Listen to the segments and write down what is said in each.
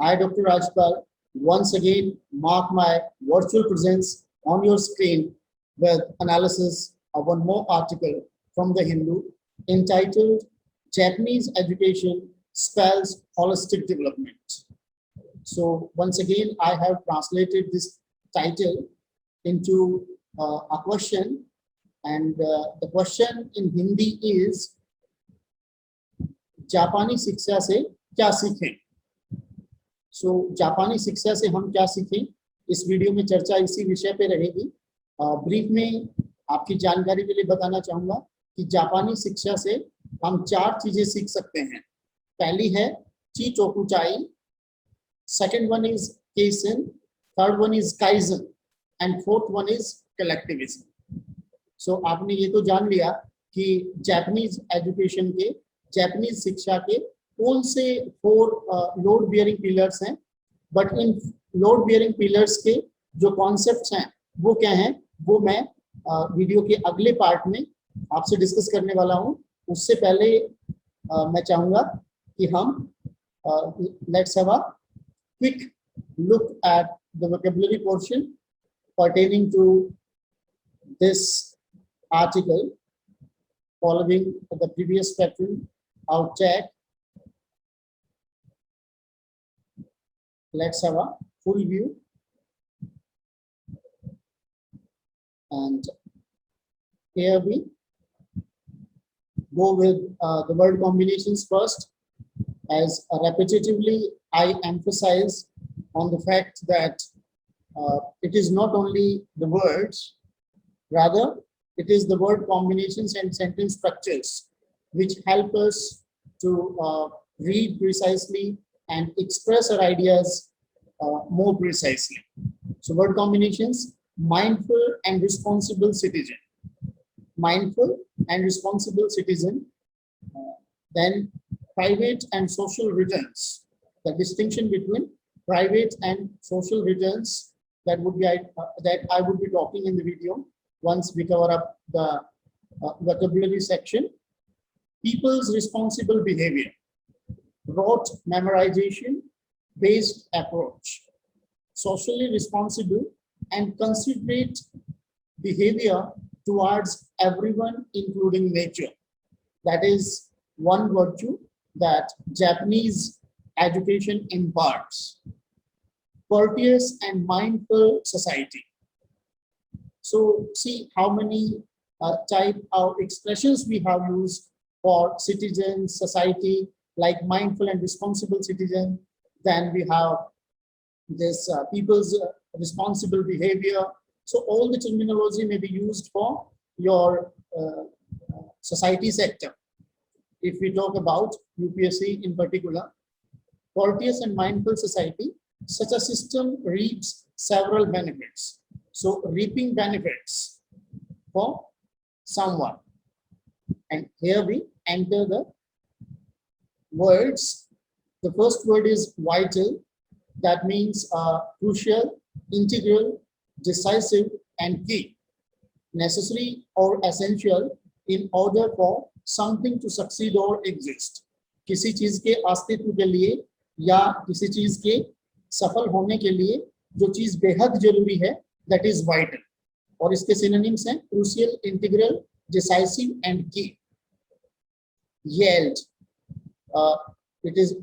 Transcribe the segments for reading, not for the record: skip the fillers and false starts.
I, Dr. Rajpal, once again mark my virtual presence on your screen with analysis of one more article from the Hindu entitled Japanese Education Spells Holistic Development. So once again, I have translated this title into a question, and the question in Hindi is जापानी शिक्षा से क्या सीखें। सो जापानी शिक्षा से हम क्या सीखें, इस वीडियो में चर्चा इसी विषय पे रहेगी। ब्रीफ में आपकी जानकारी के लिए बताना चाहूँगा कि जापानी शिक्षा से हम 4 चीज़ें सीख सकते हैं। पहली है चीटोकू टाई, सेकंड वन इज केसन, third one is kaizen and fourth one is collectivism. So आपने ये तो जान लिया कि जापानीज एजुकेशन के, जापानीज शिक्षा के कौन से 4 लोड बियरिंग पिलर्स हैं, but in load bearing pillars के जो कॉन्सेप्ट्स हैं वो क्या हैं, वो मैं वीडियो के अगले पार्ट में आपसे डिस्कस करने वाला हूं। उससे पहले मैं चाहूँगा कि हम let's have a quick look at the vocabulary portion pertaining to this article following the previous pattern of TEC. Let's have a full view, and here we go with the word combinations first, as repetitively I emphasize on the fact that it is not only the words, rather it is the word combinations and sentence structures which help us to read precisely and express our ideas more precisely. So word combinations: mindful and responsible citizen, mindful and responsible citizen, then private and social returns, the distinction between private and social returns, that would be that I would be talking in the video once we cover up the vocabulary section. People's responsible behavior, rote memorization based approach, socially responsible and considerate behavior towards everyone including nature. That is one virtue that Japanese education imparts. Courteous and mindful society. So see how many type of expressions we have used for citizen, society, like mindful and responsible citizen. Then we have this people's responsible behavior. So all the terminology may be used for your society sector. If we talk about UPSC in particular, courteous and mindful society, such a system reaps several benefits. So reaping benefits for someone. And here we enter the words. The first word is vital. That means crucial, integral, decisive, and key. Necessary or essential in order for something to succeed or exist. किसी चीज के अस्तित्व के लिए या किसी चीज के सफल होने के लिए जो चीज बेहद जरूरी है, दैट इज वाइटल। और इसके सिनोनिम्स हैं क्रूशियल, इंटीग्रल, डिसाइसिव एंड की। yield, it is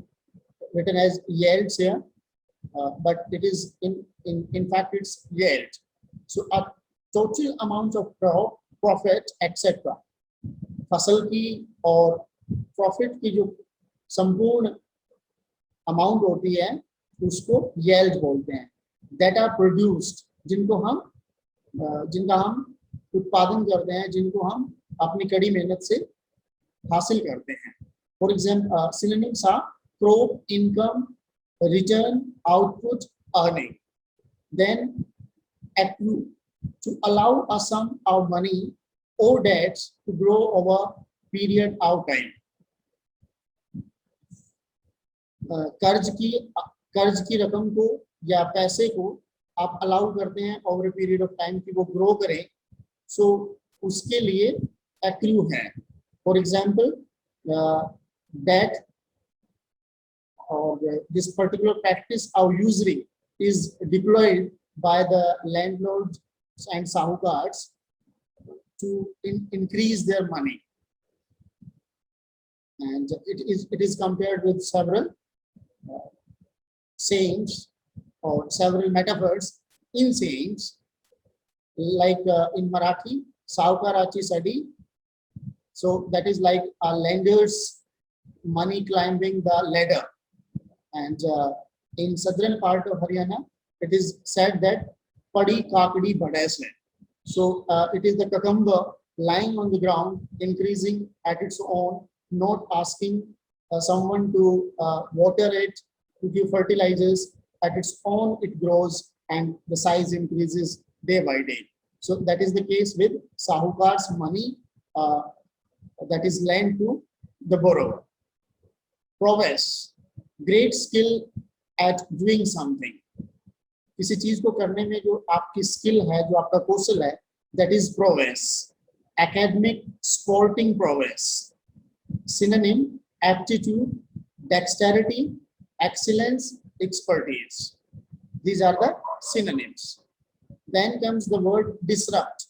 written as yields here, but it is in fact it's yield. So a total amount of profit etc. फसल की और प्रॉफिट की जो संपूर्ण अमाउंट होती है उसको yield बोलते हैं। That are produced, जिनका हम उत्पादन करते हैं, जिनको हम अपनी कड़ी मेहनत से हासिल करते हैं। For example synonyms are crop, income, return, output, earning. Then accrue, to allow a sum of money or debts to grow over period of time. कर्ज की रकम को या पैसे को आप अलाउ करते हैं ओवर पीरियड ऑफ टाइम कि वो ग्रो करें, सो उसके लिए एक्रू है। For example date or this particular practice of usury is deployed by the landlords and sahukars to increase their money. And it is compared with several sayings or several metaphors in sayings, like in Marathi, Saukarachi Sadi. So that is like a lender's money climbing the ladder. And in southern part of Haryana, it is said that Padi Kakadi Badaise. So it is the cucumber lying on the ground, increasing at its own, not asking someone to water it, to give fertilizers. At its own, it grows and the size increases day by day. So that is the case with Sahukar's money that is lent to the borrower. Prowess, great skill at doing something. किसी चीज को करने में जो आपकी skill है, जो आपका कौशल है, that is prowess. Academic, sporting prowess. Synonym, aptitude, dexterity, excellence, expertise. These are the synonyms. Then comes the word disrupt,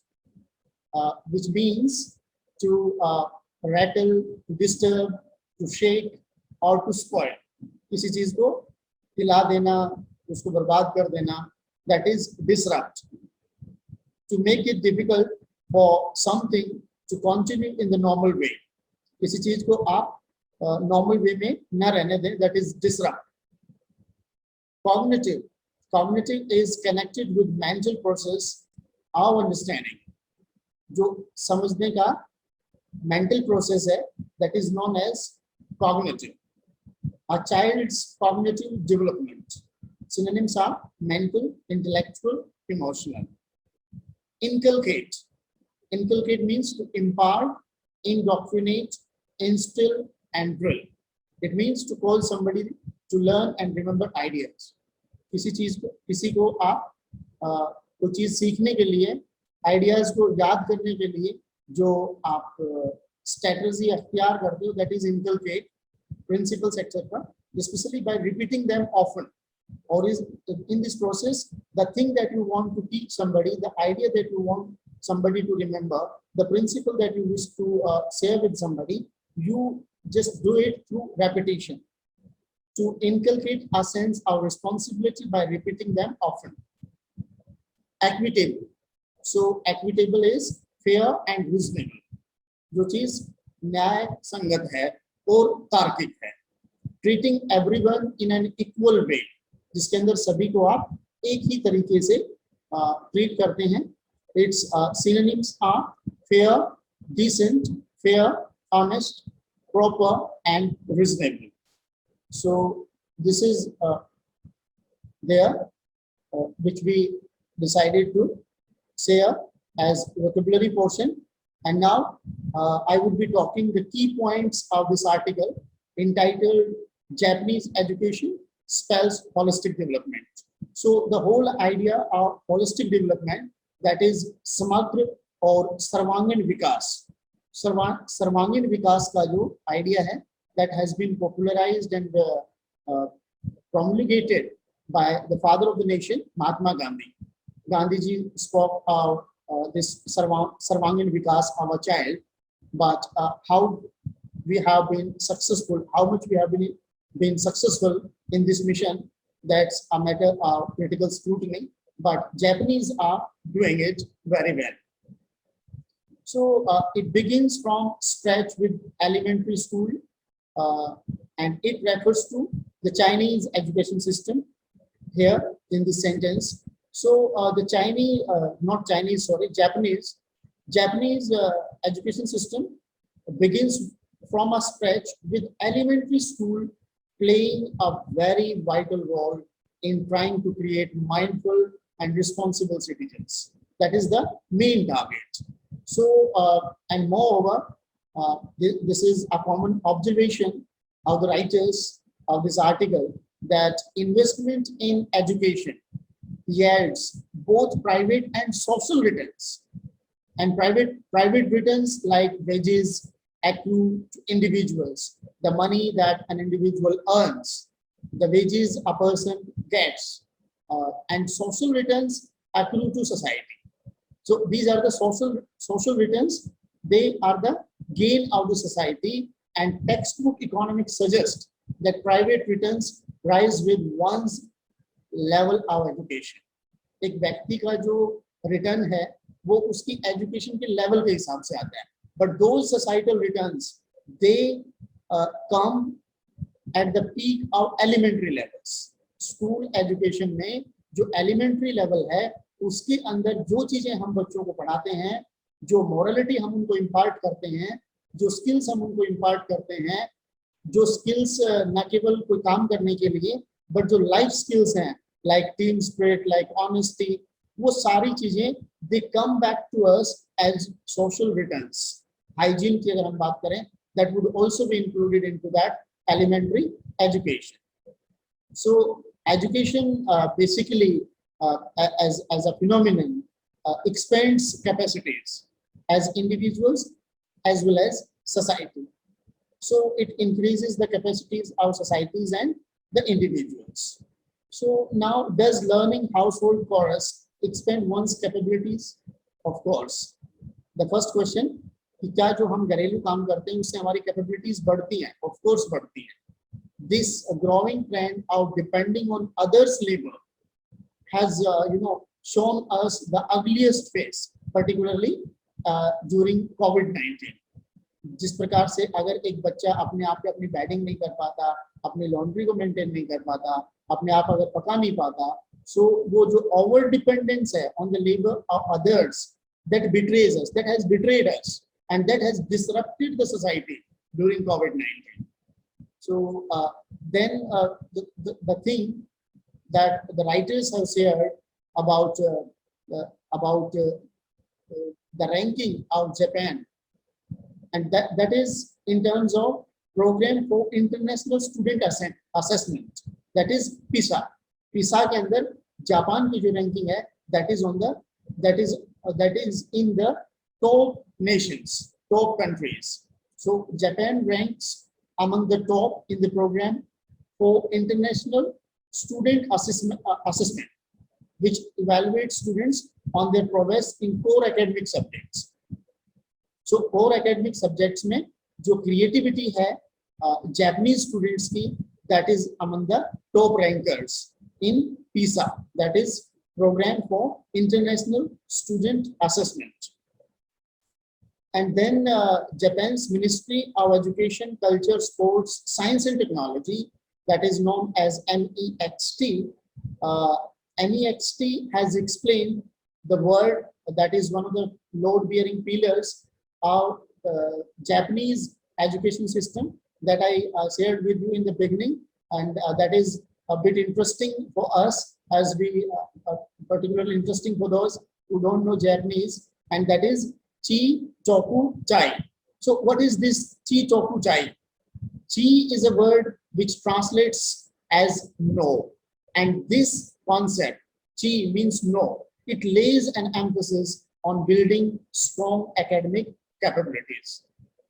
which means to rattle, to disturb, to shake, or to spoil. किसी चीज को हिला देना, उसको बर्बाद कर देना, that is disrupt. To make it difficult for something to continue in the normal way. किसी चीज को आप normal way में न रहने दें, that is disrupt. Cognitive. Cognitive is connected with mental process of understanding. जो समझने का mental process है, that is known as cognitive. A child's cognitive development. Synonyms are mental, intellectual, emotional. Inculcate. Inculcate means to impart, indoctrinate, instill, and drill. It means to call somebody to learn and remember ideas. किसी को आप कोई चीज सीखने के लिए, ideas को याद करने के लिए जो आप स्ट्रेटजी अख्तियार करते हो, that is inculcate, principles etc. Especially by repeating them often, or is in this process the thing that you want to teach somebody, the idea that you want somebody to remember, the principle that you wish to share with somebody, you just do it through repetition. To inculcate a sense of responsibility by repeating them often. Equitable. So equitable is fair and reasonable. जो चीज न्याय संगत है और तार्किक है. Treating everyone in an equal way, जिसके अंदर सभी को आप एक ही तरीके से treat करते हैं. Its synonyms are fair, decent, fair, honest, proper, and reasonable. So this is there, which we decided to share as vocabulary portion. And now I would be talking the key points of this article entitled Japanese Education Spells Holistic Development. So the whole idea of holistic development, that is Samagra or Sarvangin Vikas. Sarvangin Vikas का जो idea है, that has been popularized and promulgated by the father of the nation, Mahatma Gandhi. Gandhiji spoke of this Sarvangin Vikas of a child, but how we have been successful, how much we have been successful in this mission, that's a matter of critical scrutiny, but Japanese are doing it very well. So it begins from scratch with elementary school, and it refers to the Chinese education system here in this sentence. So the Japanese education system begins from a scratch with elementary school playing a very vital role in trying to create mindful and responsible citizens. That is the main target. So, and moreover, this is a common observation of the writers of this article, that investment in education yields both private and social returns. And private returns like wages accrue to individuals. The money that an individual earns the wages a person gets, and social returns accrue to society. So these are the social returns. They are the gain of the society, and textbook economics suggest that private returns rise with one's level of education. एक व्यक्ति का जो return है वो उसकी education के level के हिसाब से आता है, but those societal returns they come at the peak of elementary levels. School education में जो एलिमेंट्री लेवल है उसके अंदर जो चीजें हम बच्चों को पढ़ाते हैं, जो मॉरलिटी हम उनको इम्पार्ट करते हैं, जो स्किल्स हम उनको इम्पार्ट करते हैं, जो स्किल्स न केवल कोई काम करने के लिए बट जो लाइफ स्किल्स हैं like team spirit, like honesty, वो सारी चीजें they come back to us as social returns. Hygiene की अगर हम बात करें, that would also be included into that elementary education. So education basically as a phenomenon expands capacities as individuals as well as society. So it increases the capacities of societies and the individuals. So now, does learning household chorus expand one's capabilities? Of course. The first question, कि क्या जो हम घरेलू काम करते हैं उससे हमारी कैपेबिलिटीज बढ़ती हैं? Of course बढ़ती हैं. This growing trend of depending on others' labor has shown us the ugliest face, particularly during COVID-19. जिस प्रकार से अगर एक बच्चा अपने आप पे अपनी बैडिंग नहीं कर पाता, अपनी लॉन्ड्री को मेंटेन नहीं कर पाता, अपने आप अगर पका नहीं पाता, सो वो जो ओवर डिपेंडेंस है on the labour of others, that betrays us, that has betrayed us, and that has disrupted the society during COVID-19. So then the thing that the writers have shared about the ranking of Japan, and that is in terms of program for international student assessment, that is PISA. PISA के अंदर Japan की जो ranking है, that is in the top nations, top countries. So Japan ranks among the top in the program for international student assessment, which evaluates students on their progress in core academic subjects. So core academic subjects में जो creativity है Japanese students की, that is among the top rankers in PISA, that is program for international student assessment. And then Japan's Ministry of Education, Culture, Sports, Science and Technology, that is known as NEXT. NEXT has explained the word that is one of the load-bearing pillars of Japanese education system that I shared with you in the beginning, and that is a bit interesting for us, as we particularly interesting for those who don't know Japanese, and that is Chitoku Tai. So what is this Chitoku Tai? Chi is a word which translates as no, and this concept, chi means no, it lays an emphasis on building strong academic capabilities.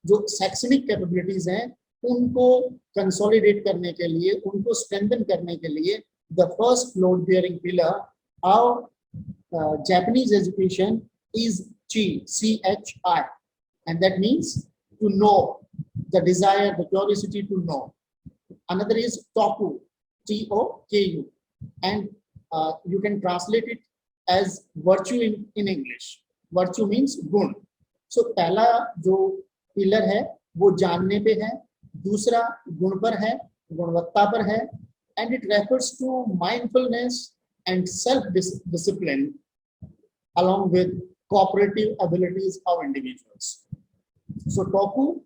जो शैक्षणिक capabilities हैं उनको consolidate करने के लिए, उनको strengthen करने के लिए, the first load bearing pillar of Japanese education is chi, CHI, and that means to know, the desire, the curiosity to know. Another is toku, TOKU, and you can translate it as virtue in English. Virtue means गुण. So पहला जो pillar है वो जानने पे है, दूसरा गुण पर है, गुणवत्ता पर है, and it refers to mindfulness and self-discipline along with cooperative abilities of individuals. So toku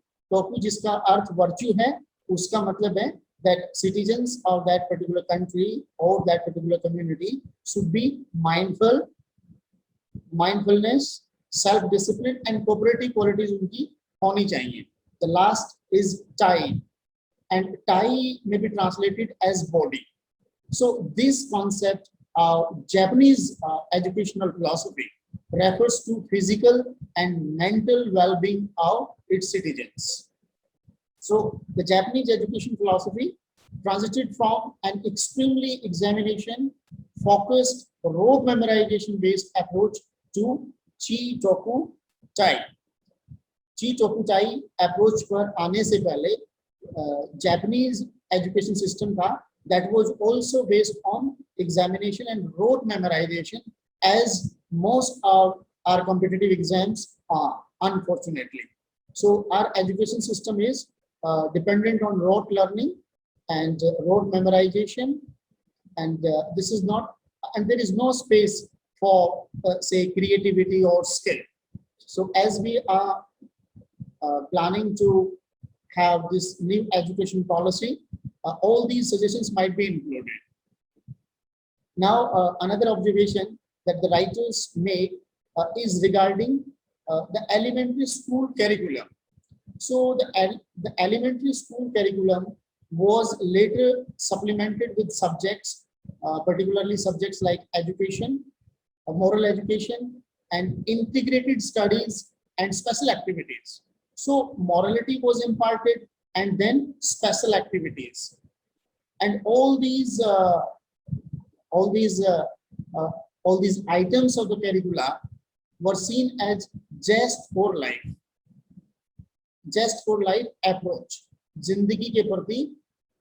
जिसका अर्थ virtue है, उसका मतलब है that citizens of that particular country or that particular community should be mindfulness, self-discipline and cooperative qualities उनकी होनी चाहिए. The last is Tai, and Tai may be translated as body. So this concept of Japanese educational philosophy refers to physical and mental well-being of its citizens. So the Japanese education philosophy transited from an extremely examination focused rote memorization based approach to Chitoku Tai. Chitoku Tai approach पर आने से पहले Japanese education system था that was also based on examination and rote memorization, as most of our competitive exams are, unfortunately. So our education system is dependent on rote learning and rote memorization, and this is not, and there is no space for say creativity or skill. So as we are planning to have this new education policy, all these suggestions might be included. Now, another observation that the writers make is regarding the elementary school curriculum. So the elementary school curriculum was later supplemented with subjects, particularly subjects like education, moral education, and integrated studies and special activities. So morality was imparted, and then special activities, and all these items of the curricula were seen as just for life approach. जिंदगी के प्रति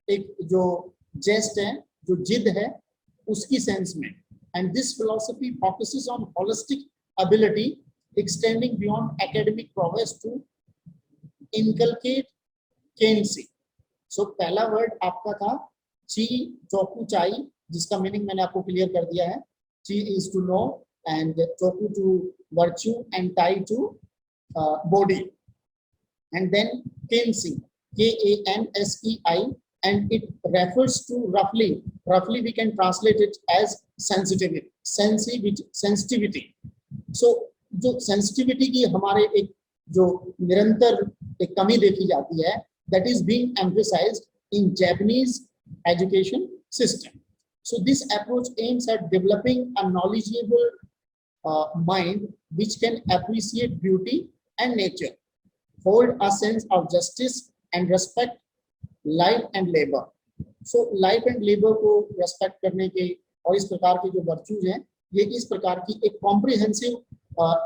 एक जो jest है, जो जिद है, उसकी सेंस में, and this philosophy focuses on holistic ability extending beyond academic prowess to inculcate Kensi. So पहला वर्ड आपका था ची टोकू चाई, जिसका मीनिंग मैंने आपको क्लियर कर दिया है. ची is to know, and toku to virtue, and tai to body, and then Kensi, K-A-N-S-E-I, and it refers to roughly we can translate it as sensitivity. So जो sensitivity की हमारे एक जो निरंतर एक कमी देखी जाती है, that is being emphasized in Japanese education system. So this approach aims at developing a knowledgeable mind which can appreciate beauty and nature, hold a sense of justice, and respect life and labor. So life and labor को respect करने के और इस प्रकार की जो virtues हैं, ये इस प्रकार की एक comprehensive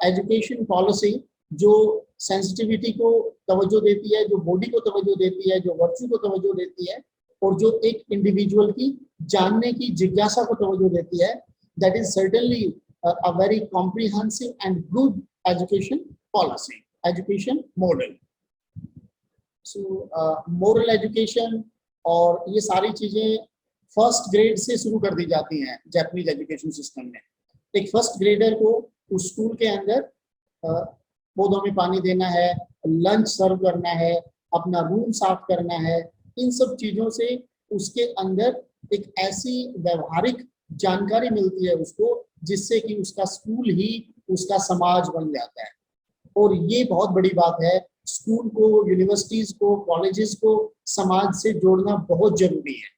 education policy जो sensitivity को तवज्जो देती है, जो body को तवज्जो देती है, जो virtue को तवज्जो देती है, और जो एक individual की जानने की जिज्ञासा को तवज्जो देती है, that is certainly a very comprehensive and good education policy, education model. So moral education और ये सारी चीजें फर्स्ट ग्रेड से शुरू कर दी जाती हैं जापानीज एजुकेशन सिस्टम में. एक फर्स्ट ग्रेडर को उस स्कूल के अंदर पौधों में पानी देना है, लंच सर्व करना है, अपना रूम साफ करना है, इन सब चीजों से उसके अंदर एक ऐसी व्यवहारिक जानकारी मिलती है उसको, जिससे कि उसका स्कूल ही उसका समाज बन जाता है. और ये बहुत बड़ी बात है, स्कूल को, यूनिवर्सिटीज को, कॉलेजेस को समाज से जोड़ना बहुत जरूरी है.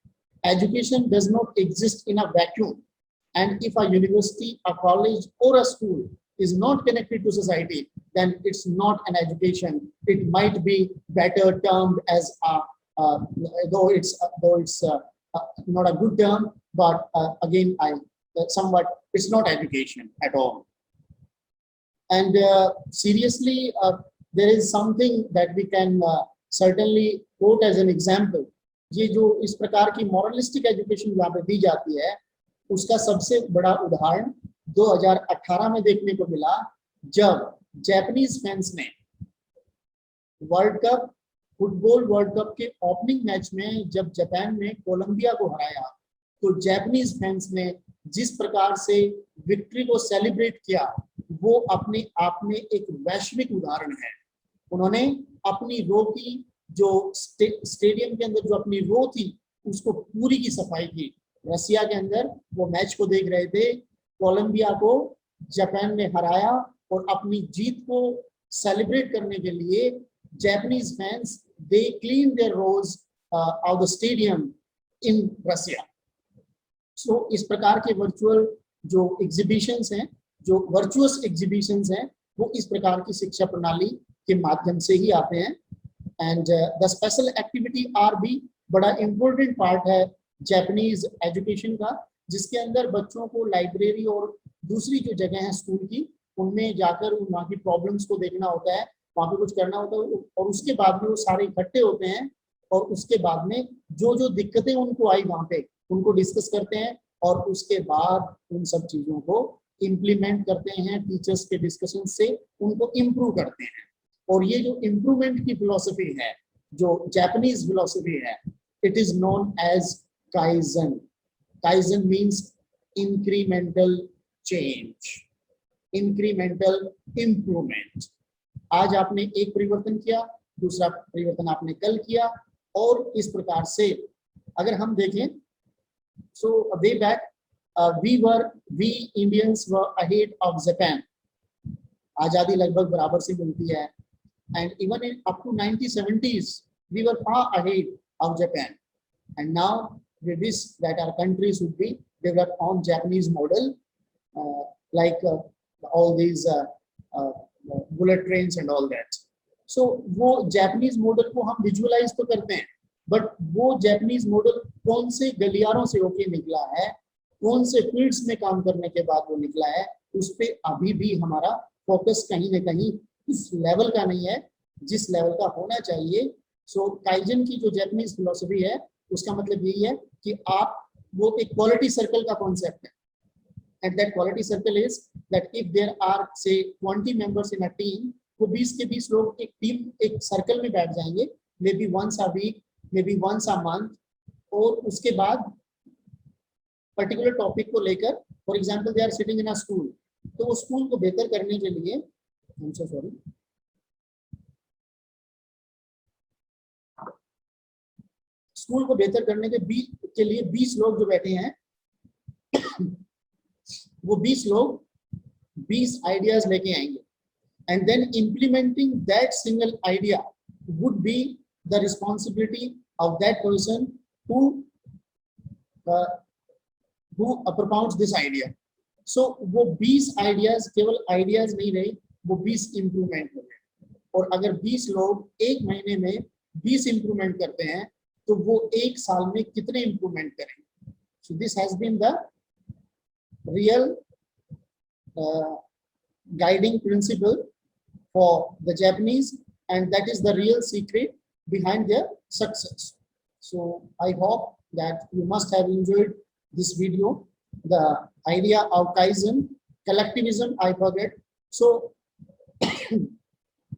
Education does not exist in a vacuum, and if a university, a college, or a school is not connected to society, then it's not an education. It might be better termed as a though it's not a good term, but again, somewhat it's not education at all. And seriously, there is something that we can certainly quote as an example. ये जो इस प्रकार की moralistic education यहाँ पे दी जाती है, उसका सबसे बड़ा उदाहरण 2018 में देखने को मिला, जब जापानीज फैंस ने world cup, football world cup के ओपनिंग मैच में जब जापान ने कोलंबिया को हराया, तो जापानीज फैंस ने जिस प्रकार से विक्ट्री को सेलिब्रेट किया, वो अपने आप में एक वैश्विक उदाहरण है. उन्होंने अपनी रो की जो स्टेडियम के अंदर जो अपनी रो थी, उसको पूरी की सफाई की. रसिया के अंदर वो मैच को देख रहे थे, कोलंबिया को जापान ने हराया, और अपनी जीत को सेलिब्रेट करने के लिए Japanese fans they clean their rows of the stadium in Russia. So इस प्रकार के वर्चुअल जो एग्जीबिशंस हैं, जो वर्चुअस एग्जीबिशंस हैं, वो इस प्रकार की शिक्षा प्रणाली के माध्यम से ही आते हैं. And the special activity are be बड़ा इम्पोर्टेंट पार्ट है जापानीज एजुकेशन का, जिसके अंदर बच्चों को लाइब्रेरी और दूसरी जो जगह है स्कूल की, उनमें जाकर वहाँ की प्रॉब्लम्स को देखना होता है, वहाँ पे कुछ करना होता है, और उसके बाद में वो सारे इकट्ठे होते हैं और उसके बाद में जो जो दिक्कतें उनको आई वहाँ पे उनको डिस्कस करते हैं और उसके बाद उन सब चीजों को इम्प्लीमेंट करते हैं, टीचर्स के डिस्कशन से उनको इम्प्रूव करते हैं। और ये जो इम्प्रूवमेंट की फिलॉसफी है, जो जापानीज फिलॉसफी है, it is known as kaizen. Kaizen means incremental change, incremental improvement. आज आपने एक परिवर्तन किया, दूसरा परिवर्तन आपने कल किया, और इस प्रकार से अगर हम देखें, so way back we Indians were ahead of Japan. आजादी लगभग बराबर से मिलती है, and even in up to 1970s we were far ahead of Japan, and now we wish that our country should be developed on Japanese model, like all these bullet trains and all that. So वो Japanese model को हम visualize तो करते हैं, but वो Japanese model कौन से गलियारों से होके निकला है, कौन से फील्ड्स में काम करने के बाद वो निकला है, उस पे अभी भी हमारा फोकस कहीं न कहीं इस लेवल का नहीं है जिस लेवल का होना चाहिए। सो काइजन की जो जापानीज फिलॉसफी है, उसका मतलब यही है कि आप, वो एक क्वालिटी सर्कल का कॉन्सेप्ट है, and that quality circle is that if there are say 20 members in a team, तो 20 के 20 लोग एक टीम, एक सर्कल में बैठ जाएंगे, may be once a week, may be once a month, और उसके बाद पर्टिकुलर टॉपिक को लेकर, for example they are sitting in a school, तो वो स्कूल को बेहतर करने के लिए, स्कूल को बेहतर करने के लिए 20 लोग जो बैठे हैं, वो 20 लोग 20 आइडियाज लेके आएंगे, and then implementing that single idea would be the responsibility of that person who propounds this idea. So वो 20 आइडियाज केवल आइडियाज नहीं रहे, वो 20 इंप्रूवमेंट हो गए, और अगर 20 लोग एक महीने में 20 इंप्रूवमेंट करते हैं, तो वो एक साल में कितने इंप्रूवमेंट करेंगे। So this has been the real guiding principle for the Japanese, and that is the real secret behind their success. So I hope that you must have enjoyed this video. The idea of Kaizen, collectivism, I forget. So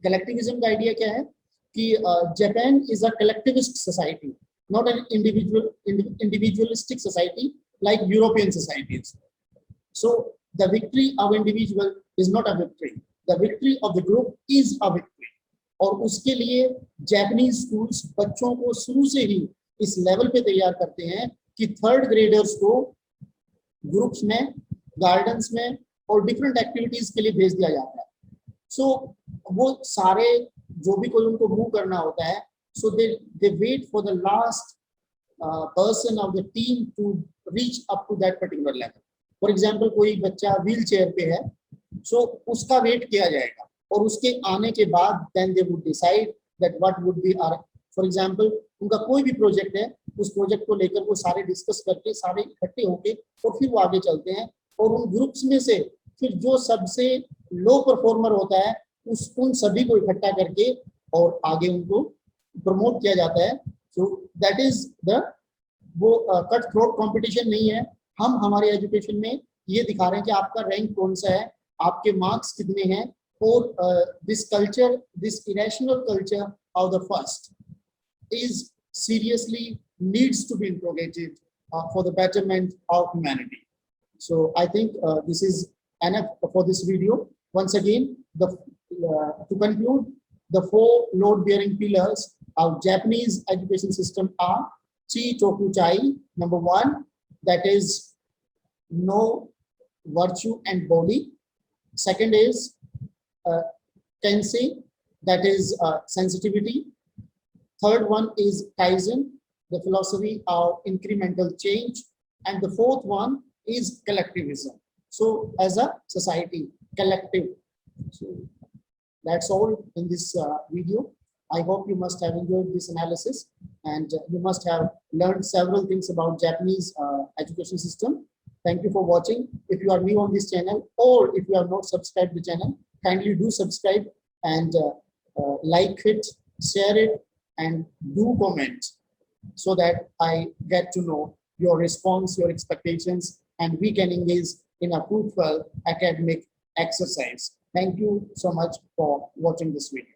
collectivism का idea क्या है कि Japan is a collectivist society, not an individualistic society like European societies. So the victory of individual is not a victory. The victory of the group is a victory. और उसके लिए Japanese schools बच्चों को शुरू से ही इस level पे तैयार करते हैं कि थर्ड ग्रेडर्स को ग्रुप्स में, गार्डन्स में और डिफरेंट एक्टिविटीज के लिए भेज दिया जाता है। सो वो सारे जो भी कोई उनको मूव करना होता है, so they wait for the last person of the team to reach up to that particular level. For example कोई बच्चा व्हील चेयर पे है, सो उसका वेट किया जाएगा, और उसके आने के बाद then they would decide that what would be our, for example उनका कोई भी प्रोजेक्ट है, उस प्रोजेक्ट को लेकर वो सारे डिस्कस करके, सारे इकट्ठे होके, और फिर वो आगे चलते हैं, और उन ग्रुप्स में से फिर जो सबसे लो परफॉर्मर होता है, उन सभी को इकट्ठा करके और आगे उनको प्रमोट किया जाता है। सो दैट इज द, वो कट थ्रोट कॉम्पिटिशन नहीं है। हम हमारे एजुकेशन में ये दिखा रहे हैं कि आपका रैंक कौन सा है, आपके मार्क्स कितने हैं, और this culture, this irrational culture of the first is seriously needs to be interrogated for the betterment of humanity. So I think this is enough for this video. Once again, to conclude, the 4 load-bearing pillars of Japanese education system are Chitoku Tai, number 1, that is know virtue and body. Second is Kensei, that is sensitivity. Third one is Kaizen, the philosophy of incremental change, and the fourth one is collectivism. So as a society, collective. So that's all in this video. I hope you must have enjoyed this analysis, and you must have learned several things about Japanese education system. Thank you for watching. If you are new on this channel, or if you have not subscribed to the channel, kindly do subscribe and like it, share it, and do comment so that I get to know your response, your expectations, and we can engage in a fruitful academic exercise. Thank you so much for watching this video.